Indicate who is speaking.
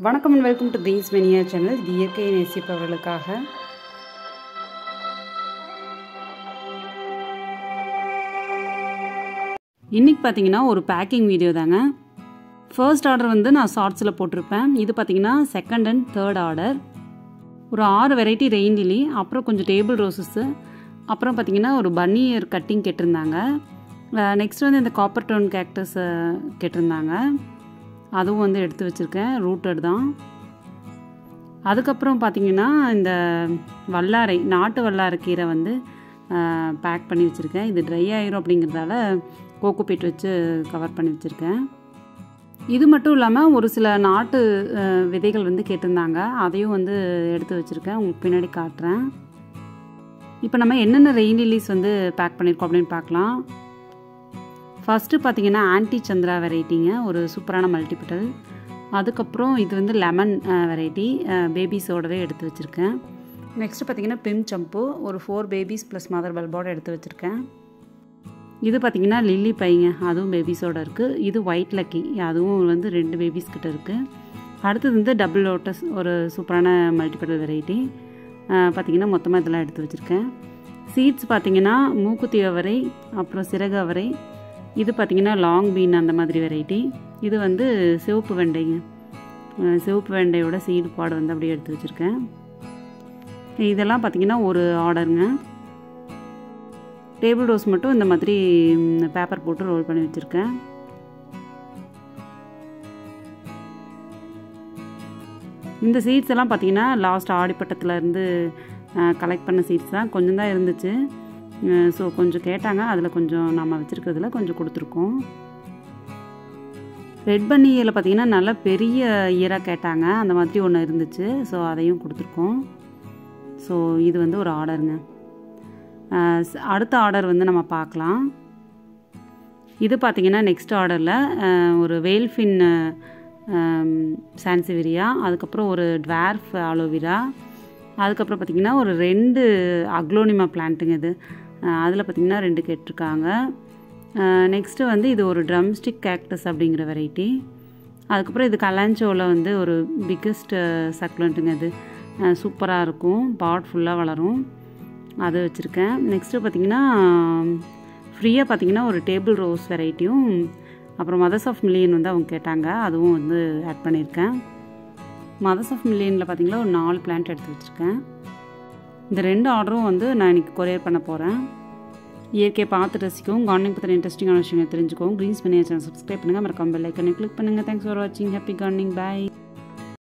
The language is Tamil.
Speaker 1: வணக்கம் and welcome to Greens மெனியா channel. இது இயற்கையை நேசிப்பவர்களுக்காக. இன்றைக்கி பார்த்தீங்கன்னா ஒரு பேக்கிங் வீடியோ தாங்க. ஃபர்ஸ்ட் ஆர்டர் வந்து நான் ஷார்ட்ஸில் போட்டிருப்பேன். இது பார்த்தீங்கன்னா செகண்ட் அண்ட் தேர்ட் ஆர்டர். ஒரு 6 வெரைட்டி ரெயின் லிலி, அப்புறம் கொஞ்சம் டேபிள் ரோசஸ்ஸு, அப்புறம் பார்த்தீங்கன்னா ஒரு பன்னி இயர் கட்டிங் கேட்டிருந்தாங்க. நெக்ஸ்ட் வந்து இந்த காப்பர் டோன் கேக்டஸ் கேட்டிருந்தாங்க. அதுவும் வந்து எடுத்து வச்சுருக்கேன், ரூட்டட் தான். அதுக்கப்புறம் பார்த்திங்கன்னா இந்த வல்லாரை, நாட்டு வல்லாரை கீரை வந்து பேக் பண்ணி வச்சுருக்கேன். இது ட்ரை ஆயிரும் அப்படிங்கிறதால கோகோ பீட் வச்சு கவர் பண்ணி வச்சுருக்கேன். இது மட்டும் இல்லாமல் ஒரு சில நாட்டு விதைகள் வந்து கேட்டிருந்தாங்க, அதையும் வந்து எடுத்து வச்சுருக்கேன், உங்களுக்கு பின்னாடி காட்டுறேன். இப்போ நம்ம என்னென்ன ரெயின் லில்லிஸ் வந்து பேக் பண்ணியிருக்கோம் அப்படின்னு பார்க்கலாம். ஃபஸ்ட்டு பார்த்திங்கன்னா ஆன்டி சந்திரா வெரைட்டிங்க, ஒரு சூப்பரான மல்டிபிட்டல். அதுக்கப்புறம் இது வந்து லெமன் வெரைட்டி, பேபிஸோடவே எடுத்து வச்சுருக்கேன். நெக்ஸ்ட்டு பார்த்திங்கன்னா பிம் சம்பு, ஒரு 4 பேபிஸ் ப்ளஸ் மதர் பல்போடு எடுத்து வச்சுருக்கேன். இது பார்த்திங்கன்னா லில்லி பைங்க, அதுவும் பேபிஸோடு இருக்குது. இது ஒயிட் லக்கி, அதுவும் வந்து 2 பேபிஸ் கிட்ட இருக்குது. அடுத்தது வந்து டபுள் லோட்டஸ், ஒரு சூப்பரான மல்டிபிட்டல் வெரைட்டி. பார்த்திங்கன்னா மொத்தமாக இதெல்லாம் எடுத்து வச்சுருக்கேன். சீட்ஸ் பார்த்திங்கன்னா மூக்குத்தி அவரை, அப்புறம் சிறகு அவரை. இது பார்த்திங்கன்னா லாங் பீன் அந்த மாதிரி வெரைட்டி. இது வந்து சிவப்பு வெண்டைங்க, சிவப்பு வெண்டையோட சீடு பாடு வந்து அப்படியே எடுத்து வச்சுருக்கேன். இதெல்லாம் பார்த்திங்கன்னா ஒரு ஆர்டருங்க. டேபிள் ரோஸ் மட்டும் இந்த மாதிரி பேப்பர் போட்டு ரோல் பண்ணி வச்சுருக்கேன். இந்த சீட்ஸ் எல்லாம் பார்த்திங்கன்னா லாஸ்ட் ஆடிப்பட்டத்துலேருந்து கலெக்ட் பண்ண சீட்ஸ் தான், கொஞ்சம் தான் இருந்துச்சு. ஸோ கொஞ்சம் கேட்டாங்க, அதில் கொஞ்சம் நம்ம வச்சுருக்கிறதுல கொஞ்சம் கொடுத்துருக்கோம். ரெட் பன்னியில் பார்த்திங்கன்னா நல்லா பெரிய ஈராக கேட்டாங்க, அந்த மாதிரி ஒன்று இருந்துச்சு. ஸோ அதையும் கொடுத்துருக்கோம். ஸோ இது வந்து ஒரு ஆர்டருங்க. அடுத்த ஆர்டர் வந்து நம்ம பார்க்கலாம். இது பார்த்திங்கன்னா நெக்ஸ்ட் ஆர்டரில் ஒரு வேல்ஃபின் சான்சிவிரியா, அதுக்கப்புறம் ஒரு ட்வார்ஃப் ஆலோவிரா, அதுக்கப்புறம் பார்த்திங்கன்னா ஒரு 2 அக்லோனிமா பிளான்ட்டுங்க. இது அதில் பார்த்திங்கன்னா 2 கேட்டிருக்காங்க. நெக்ஸ்ட்டு வந்து இது ஒரு ட்ரம்ஸ்டிக் கேக்டஸ் அப்படிங்கிற வெரைட்டி. அதுக்கப்புறம் இது கலாஞ்சோவில் வந்து ஒரு பிக்கஸ்ட் சக்லண்ட்டுங்க. இது சூப்பராக இருக்கும், பாட் ஃபுல்லாக வளரும், அது வச்சுருக்கேன். நெக்ஸ்ட்டு பார்த்திங்கன்னா ஃப்ரீயாக பார்த்திங்கன்னா ஒரு டேபிள் ரோஸ் வெரைட்டியும், அப்புறம் மதர்ஸ் ஆஃப் மில்லியன் வந்து அவங்க கேட்டாங்க, அதுவும் வந்து ஆட் பண்ணியிருக்கேன். மதர்ஸ் ஆஃப் மில்லியனில் பார்த்திங்கன்னா ஒரு 4 பிளான்ட் எடுத்து வச்சுருக்கேன். இந்த 2 ஆர்டரும் வந்து நான் இன்றைக்கி கொரியர் பண்ண போகிறேன். இயற்கையை பார்த்து ரசிக்கவும், கார்டனிங் பற்றின இன்ட்ரெஸ்டிங்கான விஷயங்கள் தெரிஞ்சுக்கவும் கிரீன்ஸ் மெனியா சேனல் சப்ஸ்கிரைப் பண்ணுங்கள், மறக்காம பெல் ஐக்கனை கிளிக் பண்ணுங்கள். தேங்க்ஸ் ஃபார் வாட்சிங். Happy gardening. பாய்.